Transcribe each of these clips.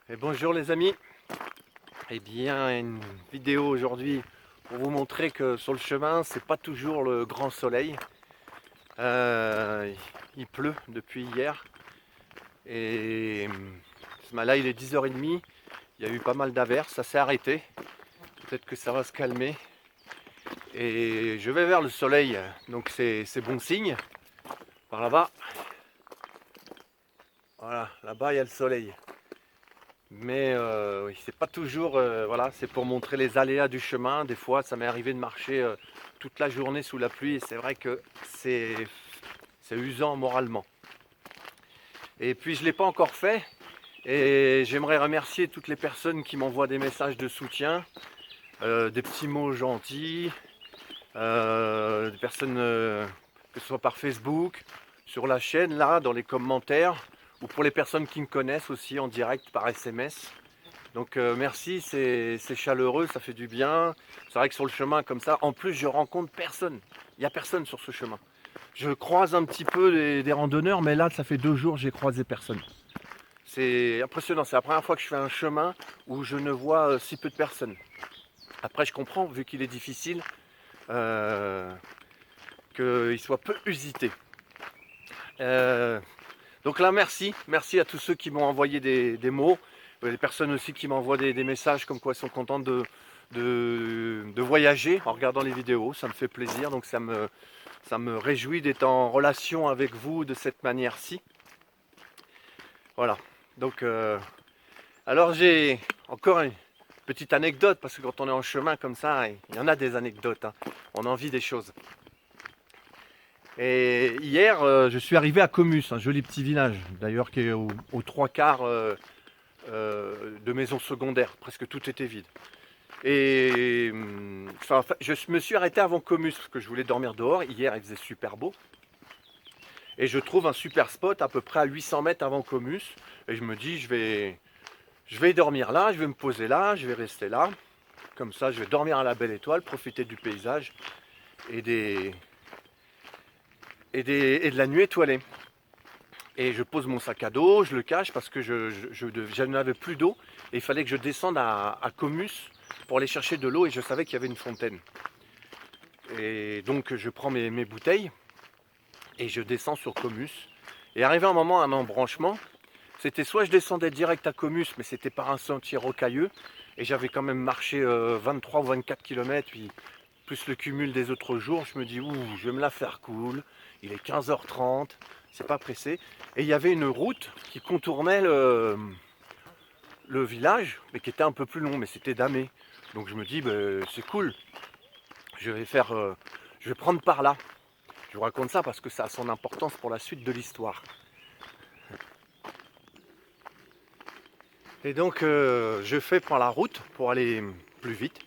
Et bonjour les amis. Eh bien, une vidéo aujourd'hui pour vous montrer que sur le chemin, c'est pas toujours le grand soleil. Il pleut depuis hier. Et là, il est 10h30. Il y a eu pas mal d'averses, ça s'est arrêté. Peut-être que ça va se calmer. Et je vais vers le soleil, donc c'est bon signe. Par là-bas. Voilà, là-bas il y a le soleil. Mais oui, c'est pas toujours, voilà, c'est pour montrer les aléas du chemin. Des fois, ça m'est arrivé de marcher toute la journée sous la pluie et c'est vrai que c'est usant moralement. Et puis, je ne l'ai pas encore fait et j'aimerais remercier toutes les personnes qui m'envoient des messages de soutien, des petits mots gentils, des personnes, que ce soit par Facebook, sur la chaîne, là, dans les commentaires, ou pour les personnes qui me connaissent aussi en direct par SMS. Donc merci, c'est chaleureux, ça fait du bien. C'est vrai que sur le chemin comme ça, en plus je rencontre personne. Il n'y a personne sur ce chemin. Je croise un petit peu des randonneurs, mais là ça fait 2 jours que j'ai croisé personne. C'est impressionnant, c'est la première fois que je fais un chemin où je ne vois si peu de personnes. Après je comprends, vu qu'il est difficile, qu'il soit peu usité. Donc là merci à tous ceux qui m'ont envoyé des mots. Les personnes aussi qui m'envoient des messages comme quoi elles sont contentes de voyager en regardant les vidéos, ça me fait plaisir, donc ça me réjouit d'être en relation avec vous de cette manière-ci. Voilà, donc alors j'ai encore une petite anecdote, parce que quand on est en chemin comme ça, il y en a des anecdotes, hein. On en vit des choses. Et hier, je suis arrivé à Comus, un joli petit village, d'ailleurs qui est aux 3/4 de maisons secondaires, presque tout était vide. Et enfin, je me suis arrêté avant Comus parce que je voulais dormir dehors. Hier, il faisait super beau. Et je trouve un super spot à peu près à 800 mètres avant Comus. Et je me dis, je vais dormir là, je vais me poser là, je vais rester là. Comme ça, je vais dormir à la belle étoile, profiter du paysage et et de la nuit étoilée. Et je pose mon sac à dos, je le cache parce que je n'avais plus d'eau. Et il fallait que je descende à Comus pour aller chercher de l'eau et je savais qu'il y avait une fontaine. Et donc je prends mes bouteilles et je descends sur Comus. Et arrivé un moment à un embranchement, c'était soit je descendais direct à Comus, mais c'était par un sentier rocailleux, et j'avais quand même marché 23 ou 24 km, puis plus le cumul des autres jours, je me dis, ouh, je vais me la faire cool, il est 15h30, c'est pas pressé. Et il y avait une route qui contournait le village, mais qui était un peu plus long, mais c'était damé. Donc je me dis, bah, c'est cool, je vais faire, je vais prendre par là. Je vous raconte ça parce que ça a son importance pour la suite de l'histoire. Et donc je fais par la route pour aller plus vite.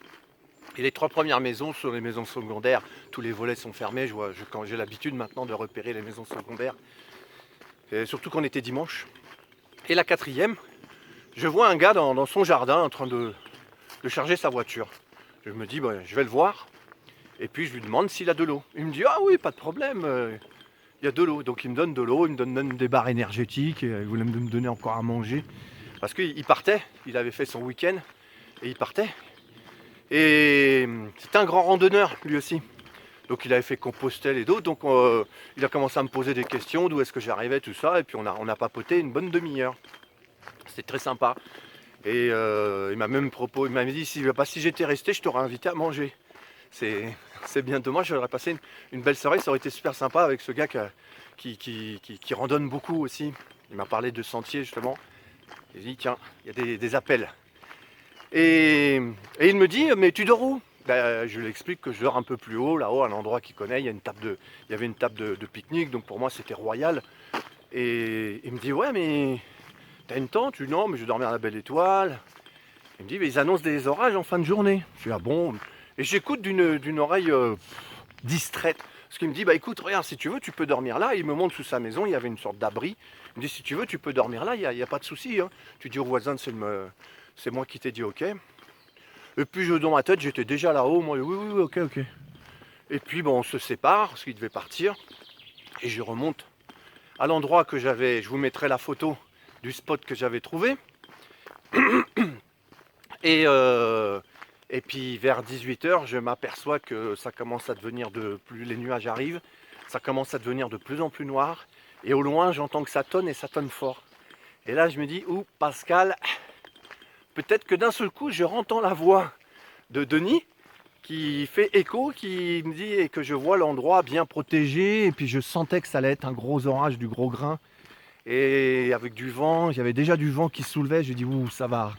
Et les 3 premières maisons sont les maisons secondaires. Tous les volets sont fermés. Quand j'ai l'habitude maintenant de repérer les maisons secondaires. Et surtout qu'on était dimanche. Et la 4e, je vois un gars dans son jardin en train de charger sa voiture. Je me dis, bah, je vais le voir. Et puis je lui demande s'il a de l'eau. Il me dit, ah oui, pas de problème. Il y a de l'eau. Donc il me donne de l'eau, il me donne même des barres énergétiques. Il voulait me donner encore à manger. Parce qu'il partait, il avait fait son week-end. Et il partait. Et c'était un grand randonneur lui aussi. Donc il avait fait Compostelle et d'autres. Donc il a commencé à me poser des questions, d'où est-ce que j'arrivais, tout ça. Et puis on a papoté une bonne demi-heure. C'était très sympa. Et il m'a même proposé, il m'avait dit si j'étais resté, je t'aurais invité à manger. C'est bien dommage, j'aurais passé une belle soirée, ça aurait été super sympa avec ce gars qui randonne beaucoup aussi. Il m'a parlé de sentiers justement. Il dit tiens, il y a des appels. Et il me dit mais tu dors où? Ben, je lui explique que je dors un peu plus haut, là-haut, à un endroit qu'il connaît. Il y avait une table de pique-nique, donc pour moi c'était royal. Et il me dit ouais mais t'as une tente? Je dis non mais je vais dormir à la belle étoile. Il me dit mais ils annoncent des orages en fin de journée. Je dis ah bon? Et j'écoute d'une oreille distraite. Parce qu'il me dit bah écoute regarde si tu veux tu peux dormir là. Il me montre sous sa maison il y avait une sorte d'abri. Il me dit si tu veux tu peux dormir là, il y a pas de souci, hein. Tu dis au voisin c'est moi qui t'ai dit ok. Et puis dans ma tête j'étais déjà là-haut. Moi oui ok. Et puis bon on se sépare parce qu'il devait partir. Et je remonte à l'endroit que j'avais. Je vous mettrai la photo du spot que j'avais trouvé. Et, euh, et puis vers 18 h, je m'aperçois que ça commence à devenir plus les nuages arrivent, ça commence à devenir de plus en plus noir. Et au loin, j'entends que ça tonne et ça tonne fort. Et là, je me dis, ouh, Pascal, peut-être que d'un seul coup, je entends la voix de Denis qui fait écho, qui me dit, et que je vois l'endroit bien protégé. Et puis je sentais que ça allait être un gros orage, du gros grain. Et avec du vent, il y avait déjà du vent qui se soulevait. Je dis, ouh, ça va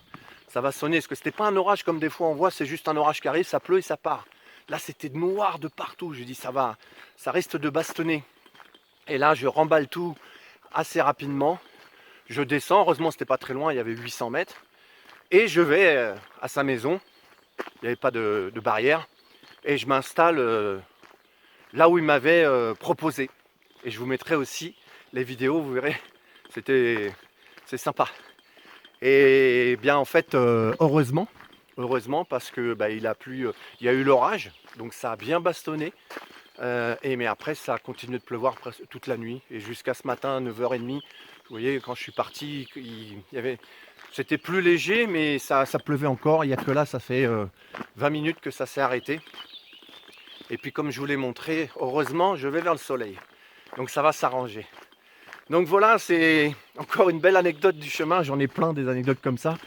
sonner. Parce que c'était pas un orage comme des fois on voit, c'est juste un orage qui arrive, ça pleut et ça part. Là, c'était noir de partout. Je dis, ça va, ça risque de bastonner. Et là, je remballe tout assez rapidement. Je descends, heureusement, c'était pas très loin, il y avait 800 mètres. Et je vais à sa maison. Il n'y avait pas de barrière. Et je m'installe là où il m'avait proposé. Et je vous mettrai aussi les vidéos, vous verrez. C'est sympa. Et bien en fait, heureusement, parce que il a plu, il y a eu l'orage, donc ça a bien bastonné. Mais après, ça a continué de pleuvoir presque toute la nuit et jusqu'à ce matin, à 9h30. Vous voyez, quand je suis parti, c'était plus léger, mais ça pleuvait encore. Il n'y a que là, ça fait 20 minutes que ça s'est arrêté. Et puis comme je vous l'ai montré, heureusement, je vais vers le soleil. Donc ça va s'arranger. Donc voilà, c'est encore une belle anecdote du chemin. J'en ai plein des anecdotes comme ça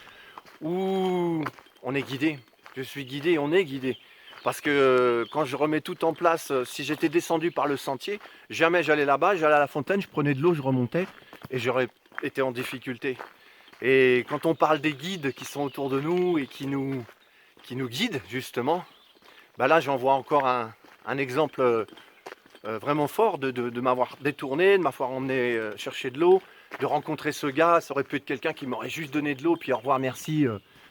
où on est guidé. Je suis guidé, on est guidé. Parce que quand je remets tout en place, si j'étais descendu par le sentier, jamais j'allais là-bas, j'allais à la fontaine, je prenais de l'eau, je remontais et j'aurais été en difficulté. Et quand on parle des guides qui sont autour de nous et qui nous guident justement, là j'en vois encore un exemple vraiment fort de m'avoir détourné, de m'avoir emmené chercher de l'eau, de rencontrer ce gars. Ça aurait pu être quelqu'un qui m'aurait juste donné de l'eau, puis au revoir, merci,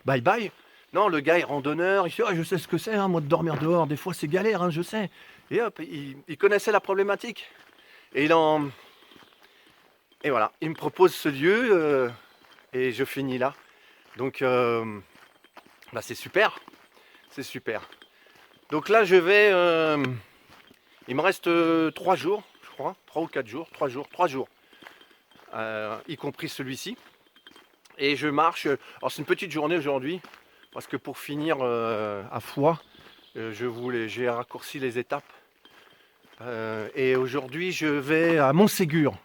bye bye. Non, le gars est randonneur, il fait je sais ce que c'est, hein, moi de dormir dehors, des fois c'est galère, hein, je sais. Et hop, il connaissait la problématique. Et et voilà, il me propose ce lieu et je finis là. Donc c'est super, c'est super. Donc là je vais, il me reste 3 jours, je crois, 3 ou 4 jours, 3 jours, y compris celui-ci. Et je marche, alors c'est une petite journée aujourd'hui, parce que pour finir à Foix, j'ai raccourci les étapes. Et aujourd'hui je vais à Montségur.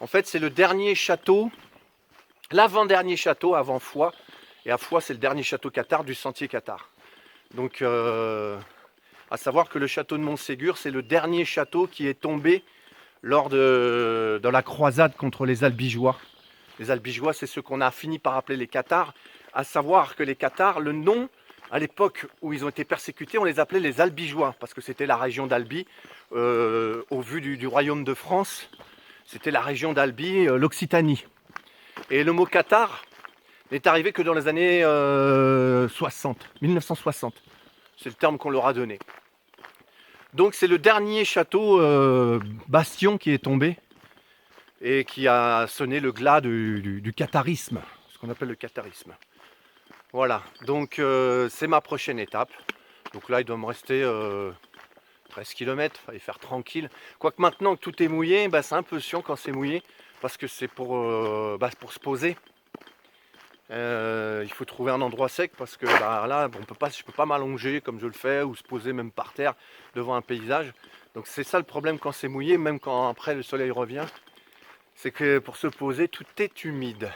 En fait c'est le dernier château, l'avant-dernier château avant Foix. Et à Foix c'est le dernier château cathare du sentier cathare. Donc à savoir que le château de Montségur c'est le dernier château qui est tombé lors de la croisade contre les Albigeois. Les Albigeois, c'est ceux qu'on a fini par appeler les Cathares, à savoir que les Cathares, le nom, à l'époque où ils ont été persécutés, on les appelait les Albigeois, parce que c'était la région d'Albi, au vu du royaume de France, c'était la région d'Albi, l'Occitanie. Et le mot Cathare n'est arrivé que dans les années 1960. C'est le terme qu'on leur a donné. Donc c'est le dernier château bastion qui est tombé et qui a sonné le glas du catharisme, ce qu'on appelle le catharisme. Voilà, donc c'est ma prochaine étape. Donc là, il doit me rester 13 km, il fallait faire tranquille. Quoique maintenant que tout est mouillé, c'est un peu chiant quand c'est mouillé, parce que c'est pour se poser. Il faut trouver un endroit sec, parce que là, je peux pas m'allonger comme je le fais, ou se poser même par terre devant un paysage. Donc c'est ça le problème quand c'est mouillé, même quand après le soleil revient. C'est que pour se poser, tout est humide.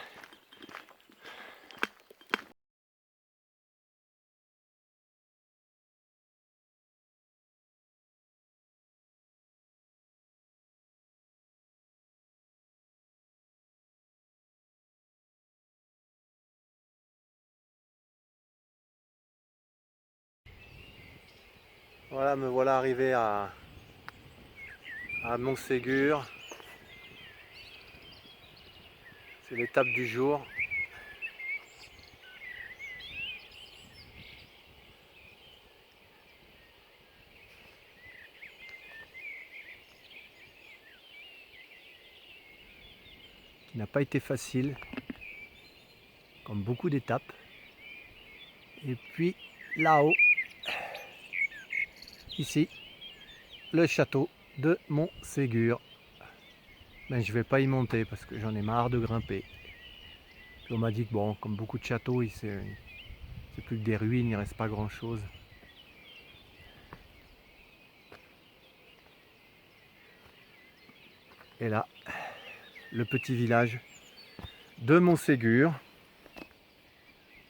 Voilà, me voilà arrivé à Montségur. C'est l'étape du jour. Qui n'a pas été facile, comme beaucoup d'étapes. Et puis là-haut, ici, le château de Montségur. Je vais pas y monter parce que j'en ai marre de grimper. On m'a dit que bon, comme beaucoup de châteaux, c'est plus que des ruines, il ne reste pas grand chose. Et là, le petit village de Montségur.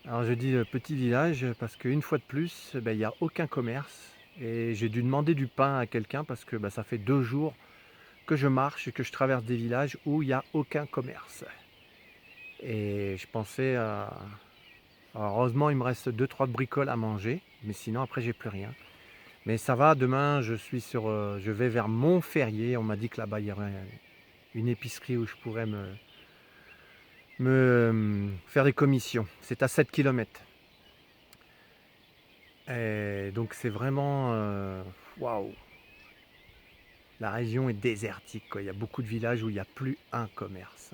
Alors je dis petit village parce qu'une fois de plus, il n'y a aucun commerce. Et j'ai dû demander du pain à quelqu'un parce que ça fait 2 jours que je marche et que je traverse des villages où il n'y a aucun commerce. Et je pensais à... Alors, heureusement, il me reste 2-3 bricoles à manger, mais sinon après j'ai plus rien. Mais ça va, demain je vais vers Montferrier. On m'a dit que là-bas il y aurait une épicerie où je pourrais me faire des commissions. C'est à 7 km. Et donc c'est vraiment... waouh! La région est désertique, quoi. Il y a beaucoup de villages où il n'y a plus un commerce.